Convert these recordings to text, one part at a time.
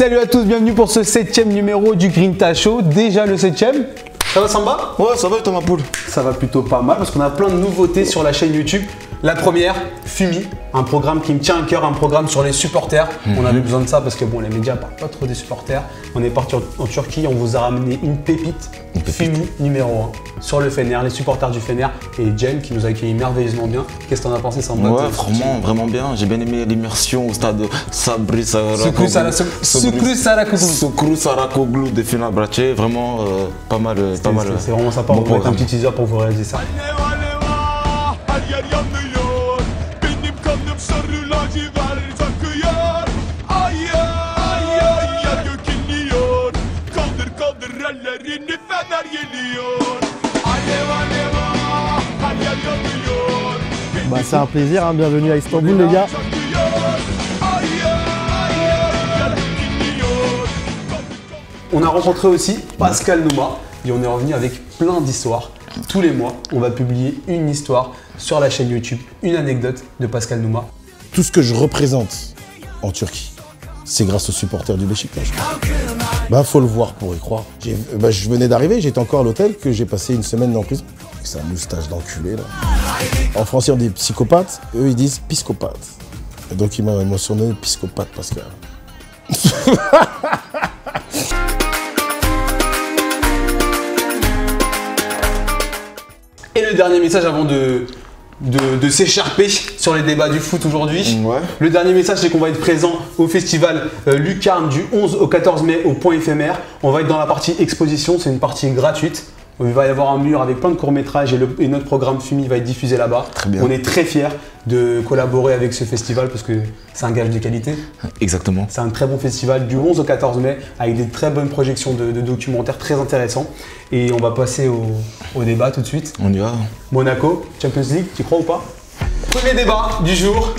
Salut à tous, bienvenue pour ce 7e numéro du Grinta Show. Déjà le 7e. Ça va Samba? Ouais, ça va et toi ma poule? Ça va plutôt pas mal parce qu'on a plein de nouveautés sur la chaîne YouTube. La première, Fumi, un programme qui me tient à cœur, un programme sur les supporters. On avait besoin de ça parce que bon, les médias parlent pas trop des supporters. On est parti en Turquie, on vous a ramené une pépite. Fumi numéro 1 sur le Fener, les supporters du Fener et Jen qui nous a accueillis merveilleusement bien. Qu'est-ce que t'en as pensé Samba? Ouais, vraiment bien. J'ai bien aimé l'immersion au stade Sabri Sarakoglu de Fenerbahçe. Vraiment pas mal. C'est vraiment sympa, on va mettre un petit teaser pour vous réaliser ça. Bah, c'est un plaisir, hein. Bienvenue à Istanbul les gars. On a rencontré aussi Pascal Nouma et on est revenu avec plein d'histoires. Tous les mois, on va publier une histoire sur la chaîne YouTube, une anecdote de Pascal Nouma. Tout ce que je représente en Turquie, c'est grâce aux supporters du Beşiktaş. Bah, faut le voir pour y croire. Je venais d'arriver, j'étais encore à l'hôtel, que j'ai passé une semaine en prison. C'est un moustache d'enculé là. En français on dit psychopathe, eux ils disent piscopathe. Et donc il m'a mentionné piscopathe Pascal. Et le dernier message avant de s'écharper sur les débats du foot aujourd'hui. Ouais. Le dernier message, c'est qu'on va être présent au festival Lucarne du 11 au 14 mai au Point Éphémère. On va être dans la partie exposition, c'est une partie gratuite. Il va y avoir un mur avec plein de courts-métrages et notre programme Fumi va être diffusé là-bas. On est très fiers de collaborer avec ce festival parce que c'est un gage de qualité. Exactement. C'est un très bon festival du 11 au 14 mai avec des très bonnes projections de documentaires très intéressants. Et on va passer au débat tout de suite. On y va. Monaco, Champions League, tu crois ou pas? Premier débat du jour.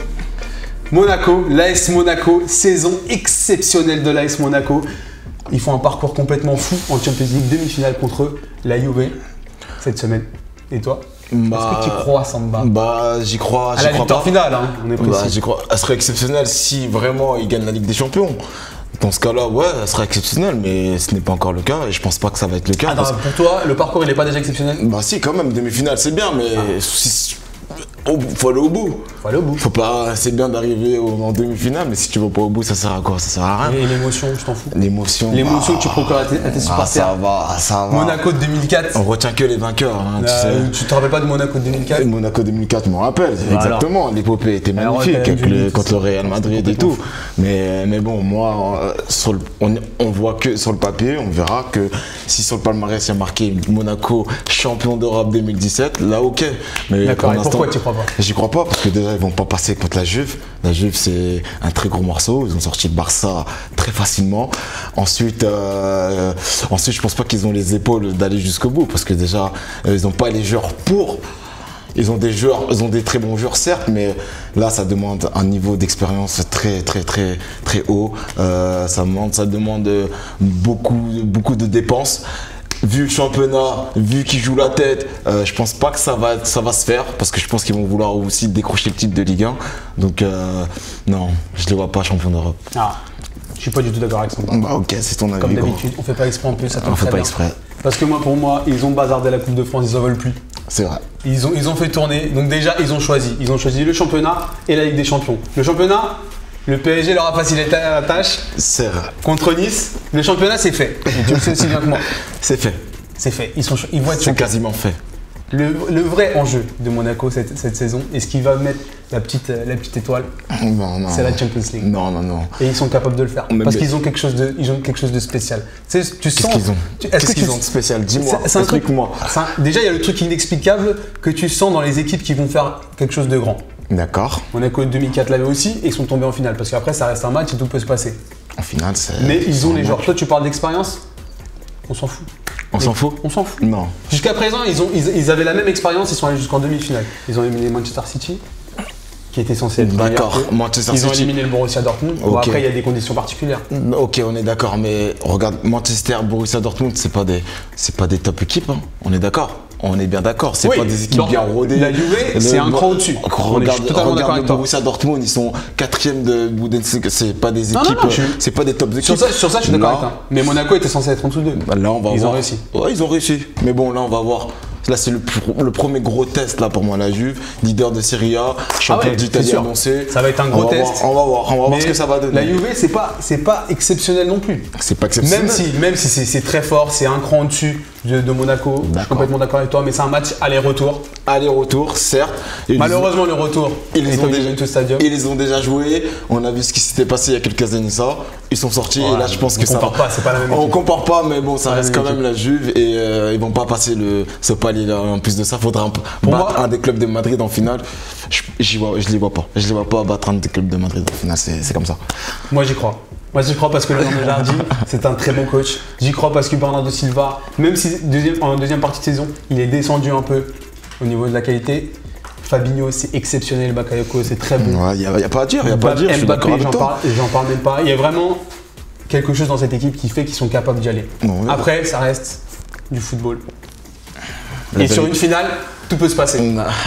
Monaco, l'AS Monaco, saison exceptionnelle de l'AS Monaco. Ils font un parcours complètement fou en Champions League, demi-finale contre la Juve cette semaine. Et toi? Est-ce que tu crois, Samba? Bah, j'y crois. À la victoire finale, hein, on est précis. Bah, j'y crois. Elle serait exceptionnelle si vraiment ils gagnent la Ligue des Champions. Dans ce cas-là, ouais, elle serait exceptionnelle, mais ce n'est pas encore le cas et je pense pas que ça va être le cas. Attends, pour toi, le parcours il n'est pas déjà exceptionnel? Bah si, quand même, demi-finale c'est bien, mais faut aller au bout. Faut aller au bout. Faut pas, c'est bien d'arriver en demi-finale, mais si tu vas pas au bout, ça sert à quoi? Ça sert à rien. Et l'émotion, je t'en fous. L'émotion que tu procures à tes supporters. Ça va. Monaco de 2004. On retient que les vainqueurs. Hein, tu te rappelles pas de Monaco de 2004? Monaco 2004, je m'en rappelle. Voilà. Exactement. L'épopée était magnifique contre le Real Madrid et tout. Mais bon, moi, on voit que sur le papier, on verra que si sur le palmarès il y a marqué Monaco champion d'Europe 2017, là ok. D'accord. Et pourquoi tu crois pas? J'y crois pas parce que déjà ils vont pas passer contre la Juve. La Juve c'est un très gros morceau. Ils ont sorti le Barça très facilement. Ensuite, je pense pas qu'ils ont les épaules d'aller jusqu'au bout parce que déjà ils n'ont pas les joueurs pour. Ils ont des très bons joueurs certes, mais là ça demande un niveau d'expérience très haut. Ça demande beaucoup de dépenses. Vu le championnat, vu qu'ils jouent la tête, je pense pas que ça va se faire parce que je pense qu'ils vont vouloir aussi décrocher le titre de Ligue 1. Donc non, je les vois pas champion d'Europe. Ah, je suis pas du tout d'accord avec ça. Bah ok, c'est ton avis. Comme d'habitude, on fait pas exprès en plus, ça tombe on fait très pas bien. exprès. Parce que pour moi, ils ont bazardé la Coupe de France, ils en veulent plus. C'est vrai. Ils ont fait tourner, donc déjà ils ont choisi le championnat et la Ligue des Champions. Le championnat, le PSG leur a facilité la tâche. C'est vrai. Contre Nice, le championnat c'est fait. Et tu le sais aussi bien que moi. C'est fait. C'est fait. Ils vont être C'est champions. quasiment fait. Le vrai enjeu de Monaco cette saison, et ce qui va mettre la petite étoile, c'est la Champions League. Non. Et ils sont capables de le faire. Parce qu'ils ont quelque chose de spécial. Tu sais, Qu'est-ce qu'ils ont de spécial? Dis-moi, explique-moi. Déjà, il y a le truc inexplicable que tu sens dans les équipes qui vont faire quelque chose de grand. D'accord. Monaco 2004 l'avait aussi et ils sont tombés en finale. Parce qu'après, ça reste un match et tout peut se passer. En finale, c'est. Mais ils ont les joueurs. Toi, tu parles d'expérience? On s'en fout. On s'en fout? On s'en fout. Non. Jusqu'à présent, ils avaient la même expérience, ils sont allés jusqu'en demi-finale. Ils ont éliminé Manchester City. qui était censé être D'accord, meilleur. Manchester Ils ont City. éliminé le Borussia Dortmund. Bon, Ok. après, il y a des conditions particulières. Ok, on est d'accord, mais regarde, Manchester, Borussia Dortmund, c'est pas des top équipes, hein. On est d'accord. On est bien d'accord, c'est Oui, pas des équipes donc, bien rodées. la Juve, c'est un cran au-dessus. On est Regarde, totalement d'accord avec le toi. Borussia Dortmund, ils sont 4e de Bundesliga, c'est pas des équipes, non, c'est pas des top équipes. Sur ça, je suis d'accord Là, avec toi. Mais Monaco était censé être en dessous d'eux. bah là, on va Ils voir. ont réussi. Ouais, ils ont réussi. Mais bon, là, on va voir. Là, c'est le premier gros test là pour moi, la Juve, leader de Serie A, champion ouais, c'est d'Italie sûr. annoncé. Ça va être un gros test. On va voir Mais ce que ça va donner. La Juve, c'est pas exceptionnel non plus. C'est pas exceptionnel. Même si c'est très fort, c'est un cran au-dessus de Monaco. Je suis complètement d'accord avec toi, mais c'est un match aller-retour. Aller-retour, certes. Et Malheureusement, le retour ils est ont au déjà Juventus Stadium. Ils les ont déjà joués. On a vu ce qui s'était passé il y a quelques années ça. Ils sont sortis et là je pense que ça compare pas, c'est pas la même On équipe. compare pas, mais bon, ça Pas la reste même quand même la Juve et ils vont pas passer ce palier là. En plus de ça, faudra battre moi- un des clubs de Madrid en finale. Je les vois pas. Je les vois pas battre un des clubs de Madrid en finale. C'est comme ça. Moi, j'y crois. Moi, j'y crois parce que Leonardo Jardim, c'est un très bon coach. J'y crois parce que Bernardo Silva, même si en deuxième partie de saison, il est descendu un peu au niveau de la qualité. Fabinho, c'est exceptionnel. Bakayoko, c'est très bon. Ouais, y a pas à dire. Y a pas à dire. Je suis Mbappé, d'accord avec toi. j'en parle même pas. Il y a vraiment quelque chose dans cette équipe qui fait qu'ils sont capables d'y aller. Bon, ouais. Après, ça reste du football. La Et sur belle- une finale, tout peut se passer.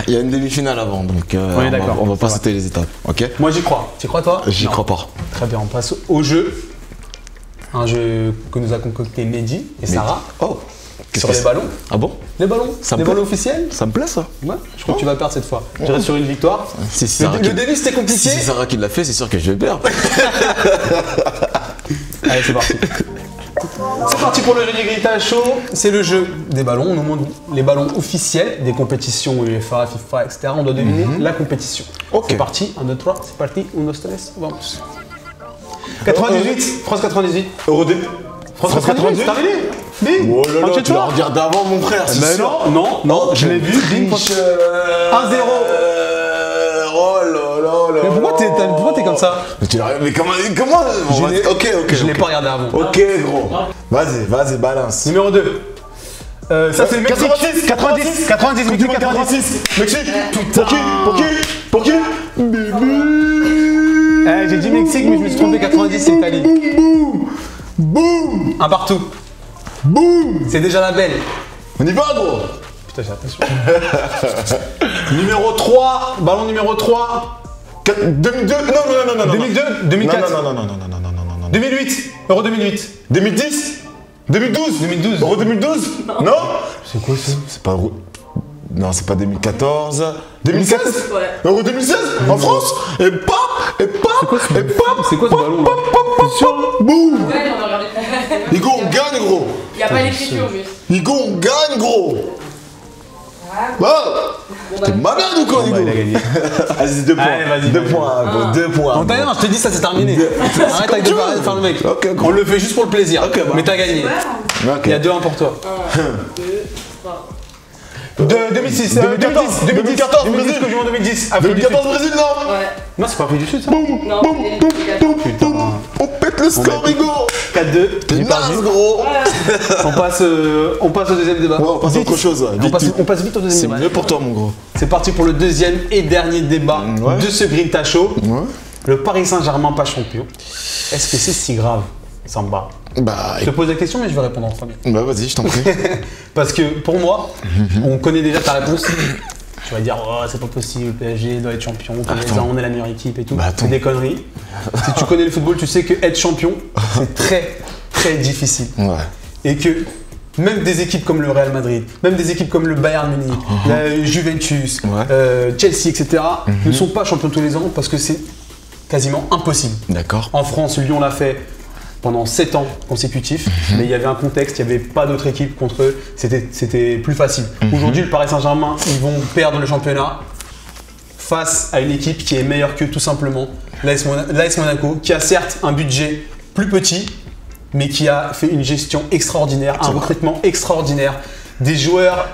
Il y a une demi-finale avant, donc On est d'accord. on va pas C'est sauter les étapes. Ok. Moi, j'y crois. Tu crois, toi? J'y Non. crois pas. Très bien, on passe au jeu. Un jeu que nous a concocté Mehdi et Sarah Oh. sur les ballons. Ah bon? Les ballons? Ça me Les plaît. ballons officiels? Ça me plaît ça. Ouais, je crois que tu vas perdre cette fois. Je reste sur une victoire. Si c'est Sarah Le qui- début, c'était compliqué. Si c'est Sarah qui l'a fait, c'est sûr que je vais perdre. Allez, c'est parti. C'est parti pour le jeu du Grita Show. C'est le jeu des ballons. On nous montre les ballons officiels des compétitions UEFA, FIFA, etc. On doit deviner la compétition. Ok. C'est parti. 1, 2, 3. C'est parti. 1, 2, 3. Vamos. 98. France 98. Euro 2. France 98. C'est terminé. Bim. Oh là là, tu Enchaîne-toi. l'as regardé avant mon frère, c'est Mais sûr. non, je l'ai vu. Bim. 1-0. Oh là là là. Mais pourquoi t'es comme ça? Mais tu l'as mais comment Je l'ai- Ok, Je l'ai ok. pas regardé avant. Ok gros. Vas-y, balance. Numéro 2. Ça c'est Mexique. 90, Mexique 86. Mexique. Pour qui J'ai dit Mexique, mais je me suis trompé, 90 c'est Italie. Boum. Un partout. Boum. C'est déjà la belle. On y va gros. Putain, j'ai l'impression. Numéro 3, ballon numéro 3. 2002. Non. 2002, 2004. Non. 2008, Euro 2008. 2010. 2012. 2012. Euro 2012. Non. C'est quoi ça? C'est pas Euro. Non, c'est pas 2014. 2016. Ouais. Euro 2016 en France. Et pop. C'est quoi ce ballon là? C'est sûr. Boum. Ouais, j'en ai regardé. Hugo, on gagne gros. Il n'y a pas l'écriture juste. Hugo, on gagne gros. T'es malade ou quoi, Hugo? Il a gagné. Vas-y, 2 points. Allez, vas-y, 2 vas-y. poins, gros. 2 poins. Non, t'as rien, je te dis ça c'est terminé. Arrête avec tu de veux. faire le mec. Ok, On le fait juste pour le plaisir. Ok, bah. Mais t'as gagné. Ok. Il y a 2-1 pour toi. 2, 3. 2006, 2014, 2010, Brésil. que je joue en 2010. Afrique du 2014 Brésil, non. Ouais. Non, c'est pas Afrique du Sud ça. Non, c'est On pète le score, Hugo. 4-2. T'es J'ai perdu. naze, gros. On passe au deuxième débat. Ouais, on passe à autre chose, ouais. On passe vite au deuxième C'est débat. mieux pour toi, mon gros. C'est parti pour le deuxième et dernier débat Ouais. de ce Grinta Show. Ouais. Le Paris Saint-Germain pas champion. Est-ce que c'est si grave, Samba? Bah, Je te pose la question, mais je vais répondre en premier. vas-y, je t'en prie. Parce que pour moi, on connaît déjà ta réponse. Tu vas dire, oh, c'est pas possible, le PSG doit être champion, tous les ans, on est la meilleure équipe et tout. Bah, attends. C'est des conneries. Si tu connais le football, tu sais que être champion, c'est très, très difficile. Ouais. Et que même des équipes comme le Real Madrid, même des équipes comme le Bayern Munich, la Juventus, Ouais. Chelsea, etc., ne sont pas champions tous les ans parce que c'est quasiment impossible. D'accord. En France, Lyon l'a fait pendant 7 ans consécutifs, mais il y avait un contexte, il n'y avait pas d'autres équipes contre eux, c'était plus facile. Aujourd'hui, le Paris Saint-Germain, ils vont perdre le championnat face à une équipe qui est meilleure qu'eux tout simplement, l'AS Monaco, qui a certes un budget plus petit, mais qui a fait une gestion extraordinaire, un recrutement extraordinaire, des joueurs...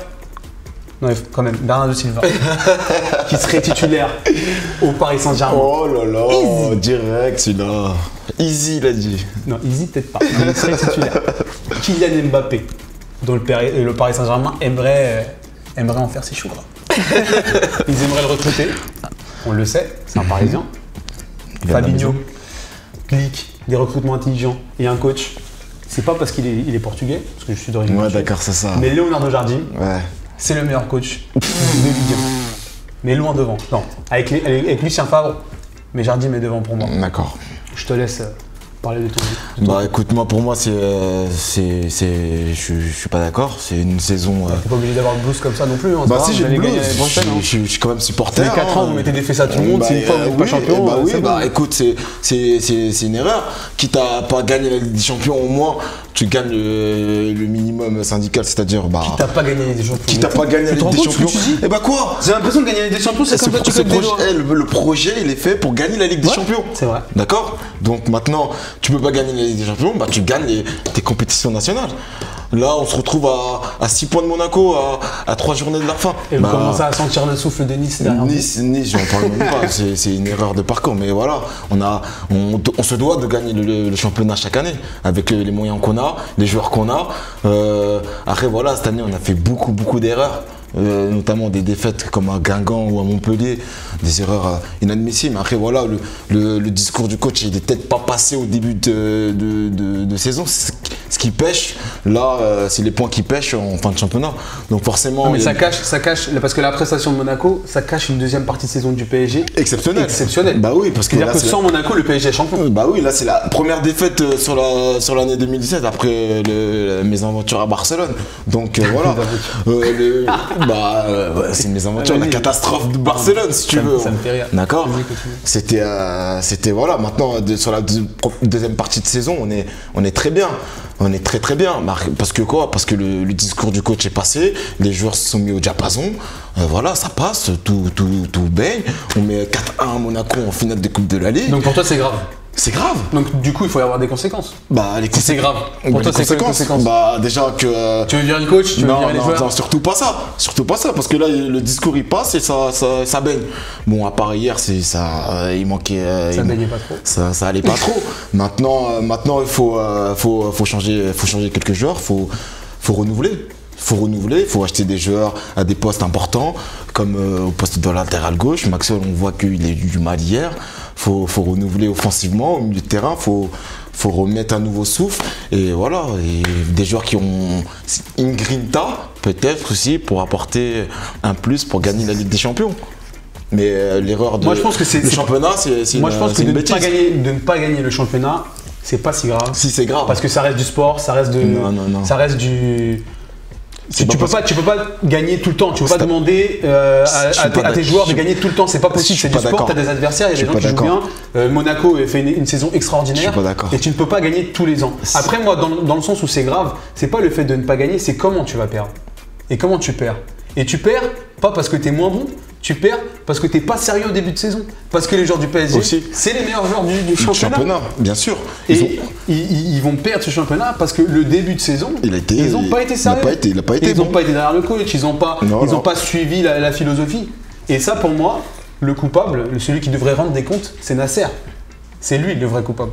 Non, quand même, Bernardo Silva, qui serait titulaire au Paris Saint-Germain. Oh là là, direct celui-là. Easy, il a dit. Non, Easy peut-être pas, mais il serait titulaire. Kylian Mbappé, dont le Paris Saint-Germain aimerait en faire ses choux gras. Ils aimeraient le recruter. on le sait, c'est un Parisien. Il vient de la Fabinho, maison. Glick, des recrutements intelligents et un coach. C'est pas parce qu'il est portugais, parce que je suis d'origine Ouais, portugaise. d'accord, c'est ça. Mais Leonardo Jardim, Ouais. c'est le meilleur coach de Ligue 1. Mais loin devant. Non, avec Lucien Favre, mais Jardim est devant pour moi. D'accord. Je te laisse parler de ton. Bah écoute, moi pour moi je suis pas d'accord. C'est une saison. T'es pas obligé d'avoir le blues comme ça non plus. Hein, Bah c'est si grave, j'ai vous le allez blues, gagner l'année prochaine, hein. je suis quand même supporter. Ça fait 4 ans, vous mettez des fesses à tout le monde, Bah, c'est une fois vous n'êtes pas champion. bah oui, c'est bah bon. écoute, c'est une erreur. Quitte à pas gagner la Ligue des Champions, au moins tu gagnes le minimum syndical, c'est-à-dire bah. Qui t'a pas gagné les Ligue des Champions. Qui t'a pas gagné la Tu te Ligue rends des compte ce que Champions. tu dis Et bah quoi? J'ai l'impression de gagner la Ligue des Champions, c'est comme ça que tu claques des doigts. Le projet il est fait pour gagner la Ligue des Ouais, Champions. c'est vrai. D'accord? Donc maintenant, tu peux pas gagner la Ligue des Champions, bah tu gagnes tes compétitions nationales. Là, on se retrouve à 6 points de Monaco, à 3 journées de la fin. Et vous Bah, commencez à sentir le souffle de Nice derrière vous. Nice, j'en parle même pas. C'est une erreur de parcours. Mais voilà, on se doit de gagner le championnat chaque année avec les moyens qu'on a, les joueurs qu'on a. Après, voilà, cette année, on a fait beaucoup d'erreurs. Notamment des défaites comme à Guingamp ou à Montpellier, des erreurs inadmissibles. Après voilà, le discours du coach il est peut-être pas passé au début de saison. Ce qui pêche, là, c'est les points qui pêchent en fin de championnat. Donc forcément, Non, mais il y a- ça cache, parce que la prestation de Monaco, ça cache une deuxième partie de saison du PSG. exceptionnel. Exceptionnel. Bah oui, parce que C'est-à-dire là, que sans Monaco, le PSG est champion. Bah oui, là c'est la première défaite sur l'année 2017 après mes aventures à Barcelone. Donc voilà. Ouais, c'est mes aventures, la Vas-y. catastrophe de Barcelone si tu veux. Ça me fait rire. D'accord. Vas-y, continue. C'était voilà. Maintenant sur la deuxième partie de saison, on est très bien. On est très bien. Parce que quoi? Parce que le discours du coach est passé, les joueurs se sont mis au diapason. Voilà, ça passe, tout baigne. On met 4-1 à Monaco en finale de Coupe de la Ligue. Donc pour toi, c'est grave. C'est grave. Donc du coup, il faut y avoir des conséquences. Bah, Si c'est grave. Pour Pour toi, c'est quoi les conséquences? Bah, déjà que. Tu veux virer le coach, tu veux virer les joueurs. non, surtout pas ça. Surtout pas ça, parce que là, le discours il passe et ça baigne. Bon, à part hier, il manquait. Ça baignait pas trop. Ça allait pas trop. Maintenant, il faut changer quelques joueurs. Faut renouveler. Il faut acheter des joueurs à des postes importants, comme au poste de latéral gauche. Maxwell, on voit qu'il a eu du mal hier. Faut renouveler offensivement au milieu de terrain. Faut remettre un nouveau souffle. Et voilà, et des joueurs qui ont une grinta, peut-être aussi, pour apporter un plus pour gagner la Ligue des Champions. Mais l'erreur Moi, je pense que le championnat, c'est Moi, je pense que une de ne bêtise. pas gagner le championnat, c'est pas si grave. Si, c'est grave. Parce que ça reste du sport, ça reste Non. ça reste du. C'est Tu pas peux pas gagner tout le temps. Tu peux pas C'est- demander Je suis pas à tes d'accord. joueurs de gagner tout le temps. C'est pas possible. Je suis C'est du pas sport. T'as d'accord. des adversaires. Il y a Je des suis gens qui pas jouent bien. Monaco fait une saison extraordinaire. Je suis pas d'accord. Et tu ne peux pas gagner tous les ans. Après, moi, dans le sens où c'est grave, c'est pas le fait de ne pas gagner, c'est comment tu vas perdre. Et comment tu perds. Et tu perds pas parce que t'es moins bon. Tu perds parce que t'es pas sérieux au début de saison. Parce que les joueurs du PSG, Aussi. c'est les meilleurs joueurs du championnat. Championnat, bien sûr. Et ils vont perdre ce championnat parce que le début de saison, ils n'ont pas été sérieux. Il a pas été Ils n'ont bon. pas été derrière le coach, ils n'ont pas, Non. pas suivi la philosophie. Et ça, pour moi, le coupable, celui qui devrait rendre des comptes, c'est Nasser. C'est lui le vrai coupable.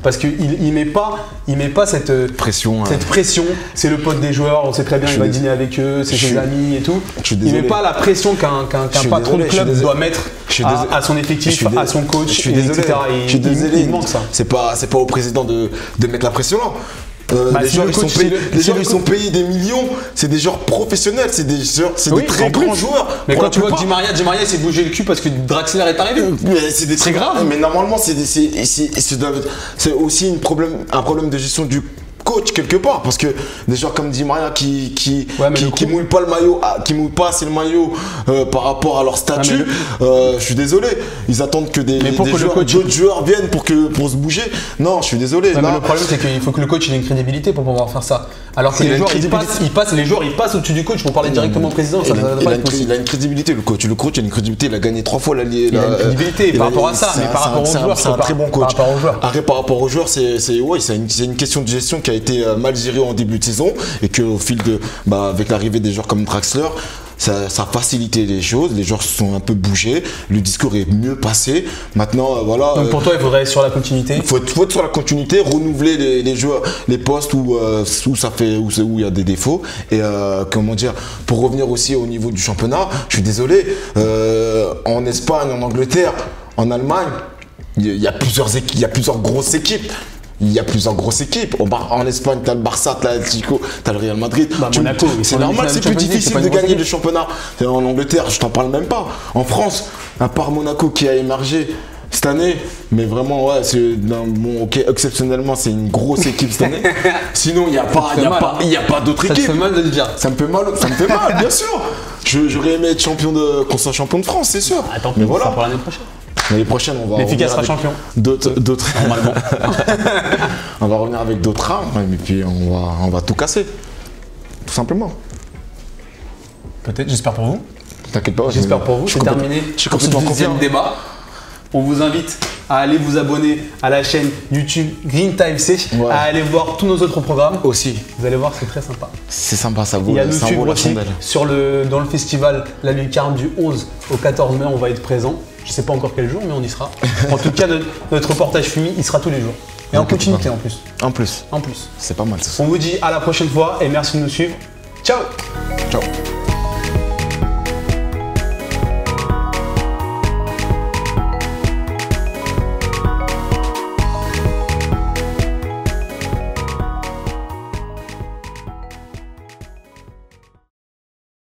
Parce qu'il met pas cette Pression. cette pression. C'est le pote des joueurs, on sait très bien, il va dîner avec eux, c'est je ses suis- amis et tout. je suis Il met désolé. pas la pression qu'un suis patron de désolé, je suis club désolé. doit mettre Je suis désolé. à son Je effectif, suis à son coach, je suis désolé. etc. Je suis désolé. Il manque ça. C'est pas au président de mettre la pression là. Les c'est joueurs, le ils sont coach, payés, c'est le- les c'est joueurs, le ils sont coach. payés des millions. C'est des joueurs professionnels. C'est des Oui, des très en plus. grands joueurs. Mais Pour quand la tu vois que plupart. Di Maria il s'est bougé le cul parce que Draxler est arrivé. Mais c'est C'est grave. Mais normalement, c'est aussi un problème de gestion du coach quelque part, parce que des joueurs comme Di Maria qui mouillent pas le maillot, qui mouillent pas assez le maillot par rapport à leur statut, je suis désolé, ils attendent que d'autres joueurs viennent pour se bouger. Non, je suis désolé. Ouais, mais le problème c'est qu'il faut que le coach ait une crédibilité pour pouvoir faire ça. Alors que les joueurs ils passent au-dessus du coach pour parler directement au président. Ça va pas être possible. Il a une crédibilité, le coach. Le coach a une crédibilité, il a gagné 3 fois la Ligue. Il a une crédibilité par rapport à ça, mais par rapport aux joueurs, c'est un très bon coach. Par rapport aux joueurs. Après, par rapport aux joueurs, c'est une question de gestion qui a été mal gérée en début de saison et qu'au fil avec l'arrivée des joueurs comme Draxler, ça a facilité les choses, les joueurs se sont un peu bougés, le discours est mieux passé. Maintenant, voilà. Donc pour toi, il faudrait être sur la continuité. Il faut être sur la continuité, renouveler les joueurs, les postes où il y a des défauts. Et comment dire, pour revenir aussi au niveau du championnat, je suis désolé, en Espagne, en Angleterre, en Allemagne, il y a plusieurs grosses équipes. Il y a plusieurs grosses équipes. En Espagne, tu as le Barça, tu as l'Atlético, tu as le Real Madrid. Monaco, c'est normal, c'est plus difficile de gagner le championnat. En Angleterre, je t'en parle même pas. En France, à part Monaco qui a émergé cette année, mais vraiment, ouais, exceptionnellement, c'est une grosse équipe cette année. Sinon, il n'y a pas d'autres équipes. Ça te fait mal de le dire. Ça me fait mal, bien sûr. J'aurais aimé être qu'on soit champion de France, c'est sûr. Attends, mais voilà. Pour l'année prochaine. L'année prochaine, on va L'efficace sera champion. D'autres. Normalement. On va revenir avec d'autres armes, et puis on va tout casser. Tout simplement. Peut-être, j'espère pour vous. T'inquiète pas. J'espère pour vous. C'est terminé. Je suis pour ce complètement deuxième confiant. débat. On vous invite à aller vous abonner à la chaîne YouTube Grinta FC, Ouais. à aller voir tous nos autres programmes. Aussi. Vous allez voir, c'est très sympa. C'est sympa, ça vaut, Il y a nous ça vaut suivre la aussi chandelle. dans le festival La Lucarne du 11 au 14 mai, on va être présent. Je sais pas encore quel jour, mais on y sera. En tout cas, notre reportage Fumi, il sera tous les jours. Et en continuité en plus. En plus, En plus. c'est pas mal ça. On vous dit à la prochaine fois et merci de nous suivre. Ciao! Ciao.